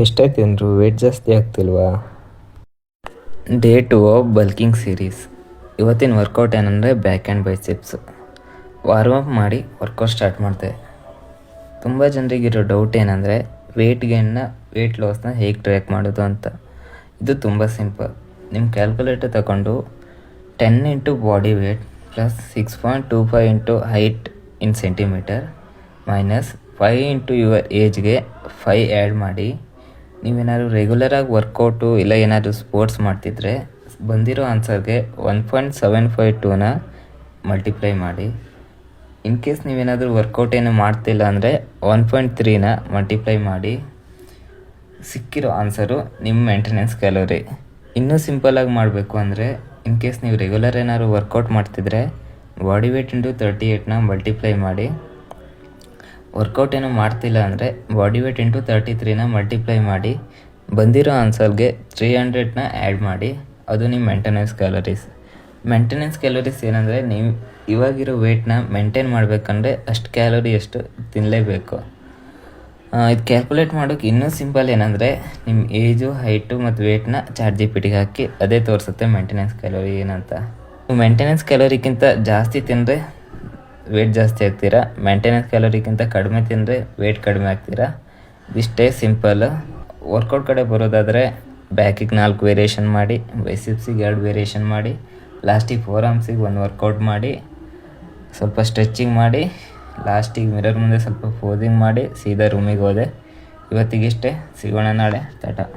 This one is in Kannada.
ಎಷ್ಟಾಯ್ತು ಅಂದರು ವೇಟ್ ಜಾಸ್ತಿ ಆಗ್ತಿಲ್ವಾ? Day 2 of bulking series. ಇವತ್ತಿನ ವರ್ಕೌಟ್ ಏನಂದರೆ ಬ್ಯಾಕ್ ಆ್ಯಂಡ್ ಬೈಸೆಪ್ಸ್. ವಾರ್ಮಪ್ ಮಾಡಿ ವರ್ಕೌಟ್ ಸ್ಟಾರ್ಟ್ ಮಾಡಿದೆ. ತುಂಬ ಜನರಿಗಿರೋ ಡೌಟ್ ಏನಂದರೆ ವೇಟ್ ಲಾಸ್ನ ಹೇಗೆ ಟ್ರ್ಯಾಕ್ ಮಾಡೋದು ಅಂತ. ಇದು ತುಂಬ ಸಿಂಪಲ್. ನಿಮ್ಮ ಕ್ಯಾಲ್ಕುಲೇಟರ್ ತಗೊಂಡು 10 into body weight plus 6.25 into height in centimetre minus 5 into your ಏಜ್ಗೆ 5 ಆ್ಯಡ್ ಮಾಡಿ. ನೀವೇನಾದ್ರು ರೆಗ್ಯುಲರಾಗಿ ವರ್ಕೌಟು ಇಲ್ಲ ಏನಾದರೂ ಸ್ಪೋರ್ಟ್ಸ್ ಮಾಡ್ತಿದ್ರೆ ಬಂದಿರೋ ಆನ್ಸರ್ಗೆ 1.752ನ ಮಲ್ಟಿಪ್ಲೈ ಮಾಡಿ. ಇನ್ ಕೇಸ್ ನೀವೇನಾದರೂ ವರ್ಕೌಟ್ ಏನು ಮಾಡ್ತಿಲ್ಲ ಅಂದರೆ 1.3ನ ಮಲ್ಟಿಪ್ಲೈ ಮಾಡಿ. ಸಿಕ್ಕಿರೋ ಆನ್ಸರು ನಿಮ್ಮ ಮೇಂಟೆನೆನ್ಸ್ ಕ್ಯಾಲೋರಿ. ಇನ್ನೂ ಸಿಂಪಲಾಗಿ ಮಾಡಬೇಕು ಅಂದರೆ ಇನ್ ಕೇಸ್ ನೀವು ರೆಗ್ಯುಲರ್ ಏನಾದ್ರು ವರ್ಕೌಟ್ ಮಾಡ್ತಿದ್ರೆ ಬಾಡಿ ವೇಟ್ ಇಂಟು 38ನ ಮಲ್ಟಿಪ್ಲೈ ಮಾಡಿ. ವರ್ಕೌಟ್ ಏನೂ ಮಾಡ್ತಿಲ್ಲ ಅಂದರೆ ಬಾಡಿ ವೇಟ್ ಇಂಟು 33ನ ಮಲ್ಟಿಪ್ಲೈ ಮಾಡಿ. ಬಂದಿರೋ ಆನ್ಸರ್ಗೆ 300ನ ಆ್ಯಡ್ ಮಾಡಿ. ಅದು ನಿಮ್ಮ ಮೇಂಟೆನೆನ್ಸ್ ಕ್ಯಾಲೋರೀಸ್. ಮೇಂಟೆನೆನ್ಸ್ ಕ್ಯಾಲೋರೀಸ್ ಏನಂದರೆ ನೀವು ಇವಾಗಿರೋ ವೇಟ್ನ ಮೇಂಟೈನ್ ಮಾಡಬೇಕಂದ್ರೆ ಅಷ್ಟು ಕ್ಯಾಲೋರಿ ಎಷ್ಟು ತಿನ್ನಲೇಬೇಕು. ಇದು ಕ್ಯಾಲ್ಕುಲೇಟ್ ಮಾಡೋಕ್ಕೆ ಇನ್ನೂ ಸಿಂಪಲ್ ಏನಂದರೆ ನಿಮ್ಮ ಏಜು, ಹೈಟು ಮತ್ತು ವೇಟ್ನ ChatGPTಗೆ ಹಾಕಿ ಅದೇ ತೋರಿಸುತ್ತೆ ಮೇಂಟೆನೆನ್ಸ್ ಕ್ಯಾಲೋರಿ ಏನಂತ. ಮೇಂಟೆನೆನ್ಸ್ ಕ್ಯಾಲೋರಿಗಿಂತ ಜಾಸ್ತಿ ತಿಂದರೆ ವೇಟ್ ಜಾಸ್ತಿ ಆಗ್ತೀರಾ, ಮೇಂಟೆನೆನ್ಸ್ ಕ್ಯಾಲೋರಿಗಿಂತ ಕಡಿಮೆ ತಿಂದರೆ ವೇಟ್ ಕಡಿಮೆ ಆಗ್ತೀರಾ. ಇಷ್ಟೇ ಸಿಂಪಲ್. ವರ್ಕೌಟ್ ಕಡೆ ಬರೋದಾದರೆ ಬ್ಯಾಕಿಗೆ 4 ವೇರಿಯೇಷನ್ ಮಾಡಿ, ಬೈಸೆಪ್ಸಿಗೆ 2 ವೇರಿಯೇಷನ್ ಮಾಡಿ, ಲಾಸ್ಟಿಗೆ ಫೋರ್ ಆರ್ಮ್ಸಿಗೆ 1 ವರ್ಕೌಟ್ ಮಾಡಿ, ಸ್ವಲ್ಪ ಸ್ಟ್ರೆಚಿಂಗ್ ಮಾಡಿ, ಲಾಸ್ಟಿಗೆ ಮಿರರ್ ಮುಂದೆ ಸ್ವಲ್ಪ ಪೋಸಿಂಗ್ ಮಾಡಿ ಸೀದಾ ರೂಮಿಗೆ ಹೋದೆ. ಇವತ್ತಿಗಿಷ್ಟೇ. ಸಿಗೋಣ ನಾಳೆ. ಟಾಟಾ.